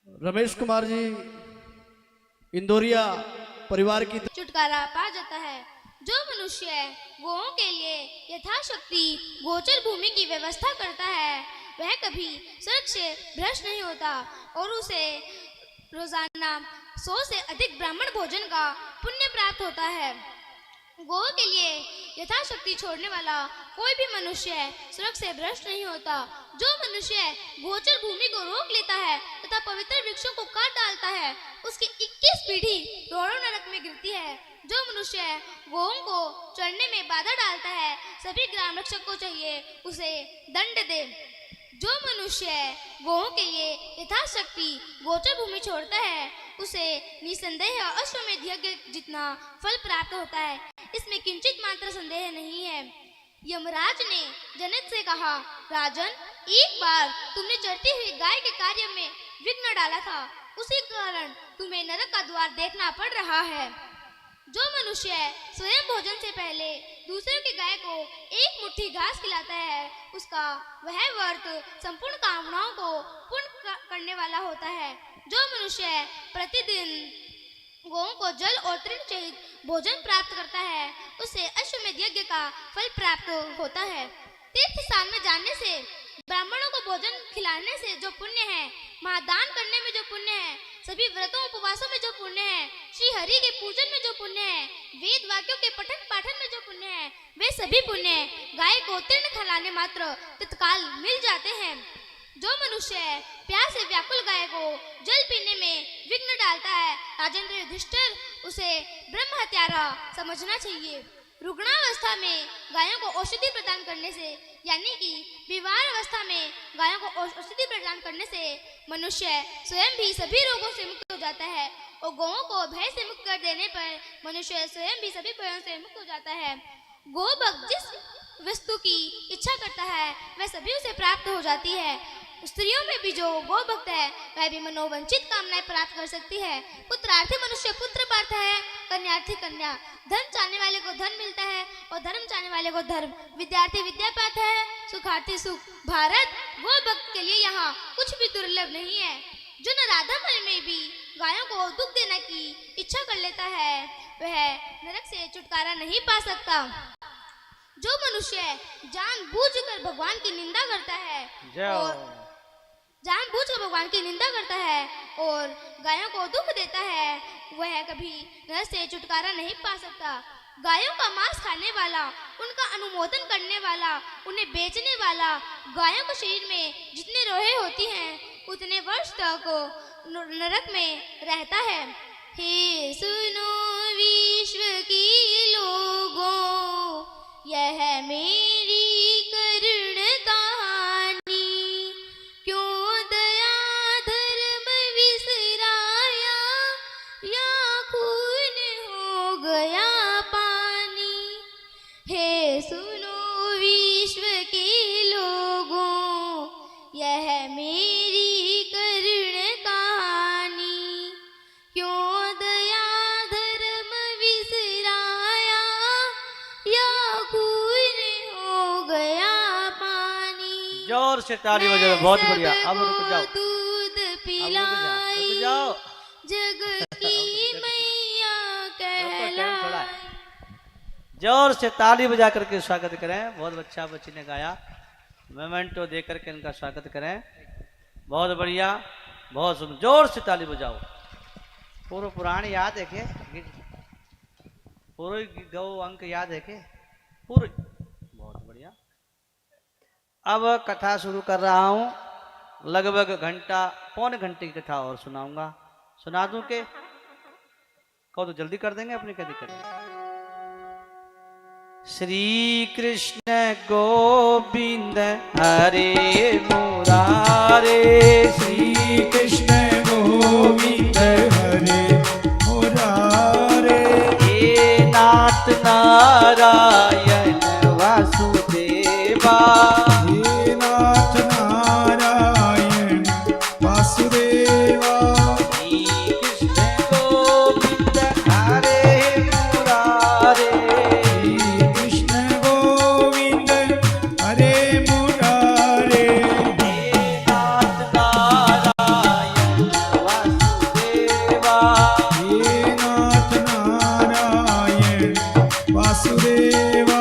रमेश कुमार जी इंदौरिया परिवार की छुटकारा पा जाता है। जो मनुष्य गोओं के लिए यथाशक्ति गोचर भूमि की व्यवस्था करता है वह कभी स्वर्ग से भ्रष्ट नहीं होता और उसे रोजाना 100 से अधिक ब्राह्मण भोजन का पुण्य प्राप्त होता है। गौ के लिए यथाशक्ति छोड़ने वाला कोई भी मनुष्य स्वर्ग से भ्रष्ट नहीं होता। जो मनुष्य गोचर भूमि को रोक लेता है तथा पवित्र वृक्षों को काट डालता है उसकी 21 पीढ़ी रोड़ों नरक में गिरती है। जो मनुष्य गौओं को चढ़ने में बाधा डालता है सभी ग्राम रक्षक को चाहिए उसे दंड दे। जो मनुष्य गौओं के लिए यथाशक्ति गोचर भूमि छोड़ता है उसे निसंदेह अश्वमेध यज्ञ जितना फल प्राप्त होता है, इसमें किंचित मात्र संदेह नहीं है। यमराज ने जनक से कहा, राजन, एक बार तुमने चढ़ती हुई गाय के कार्य में विघ्न डाला था, उसी कारण तुम्हें नरक का द्वार देखना पड़ रहा है। जो मनुष्य स्वयं भोजन से पहले दूसरे की गाय को एक मुट्ठी घास खिलाता है उसका वह व्रत संपूर्ण कामनाओं को पूर्ण करने वाला होता है। जो मनुष्य प्रतिदिन गौओं को जल और तृण सहित भोजन प्राप्त करता है उसे अश्वमेध यज्ञ का फल प्राप्त होता है। तीर्थ स्थान में जाने से, ब्राह्मणों को भोजन खिलाने से जो पुण्य है, महादान करने में जो पुण्य है, सभी व्रतों उपवासों में जो पुण्य है, श्री हरि के पूजन में जो पुण्य है, वेद वाक्यों के पठन पाठन में जो पुण्य है, वे सभी पुण्य गाय को तृण खिलाने मात्र तत्काल मिल जाते हैं। जो मनुष्य प्यास से व्याकुल गाय को जल पीने में विघ्न डालता है, राजेंद्र युधिष्ठिर, उसे ब्रह्म हत्यारा समझना चाहिए। रुग्णावस्था में गायों को औषधि प्रदान करने से, यानी कि विवाह अवस्था में गायों को औषधि प्रदान करने से मनुष्य स्वयं भी सभी रोगों से मुक्त हो जाता है और गौओं को भय से मुक्त कर देने पर मनुष्य स्वयं भी सभी भयों से मुक्त हो जाता है। गौ भक्त जिस वस्तु की इच्छा करता है वह सभी उसे प्राप्त हो जाती है। स्त्रियों में भी जो गौ भक्त है वह भी मनोवंचित कामनाएं प्राप्त कर सकती है। पुत्रार्थी मनुष्य पुत्र पाता है, कन्यार्थी कन्या, धन चाहने वाले को धन मिलता है और धर्म चाहने वाले को धर्म, विद्यार्थी विद्या पाता है, सुखार्थी सुख। भारत गौ भक्त के लिए यहाँ कुछ भी दुर्लभ नहीं है। जो न राधा मन में भी गायों को दुख देने की इच्छा कर लेता है वह नरक से छुटकारा नहीं पा सकता। जो मनुष्य जानबूझकर भगवान की निंदा करता है और जानबूझकर भगवान की निंदा करता है और गायों को दुख देता है वह कभी नरक से छुटकारा नहीं पा सकता। गायों का मांस खाने वाला, उनका अनुमोदन करने वाला, उन्हें बेचने वाला, गायों के शरीर में जितने रोहे होती हैं उतने वर्ष तक नरक में रहता है। हे सुनो विश्व की लोगों, यह मेरी करुण कहानी, क्यों दया धर्म विसराया, या खून हो गया पानी। हे सुनो विश्व के लोगों, यह मेरी करुण कहानी, क्यों दया धर्म विसराया, या खून हो गया पानी। जोर से ताली बजाओ, बहुत बढ़िया। अब रुक जाओ, दूध रुक पिलाई, जाओ। जग की मैया कहलाई। जोर से ताली बजा करके स्वागत करें। बहुत अच्छा बच्ची ने गाया, मोमेंटो दे करके इनका स्वागत करें। बहुत बढ़िया, बहुत सुंदर। जोर से ताली बजाओ। पूर्व पुराण याद है के? पूर्व गौ अंक याद है के? पूर्व। बहुत बढ़िया। अब कथा शुरू कर रहा हूं। लगभग घंटा, पौने घंटे की कथा और सुनाऊंगा। सुना दूं के? कहो तो जल्दी कर देंगे, अपनी क्या दिक्कत है। श्री कृष्ण गोविंद हरे मुरारे, श्री कृष्ण गोविंद हरे मुरारे, हे नाथ नारायण वासुदेवा, हे नाथ नारायण वासुदेवा, श्री कृष्ण गोविंद हरे मुरारे, श्री कृष्ण गोविंद हरे मुरारे, हे नाथ नारायण वासुदेवा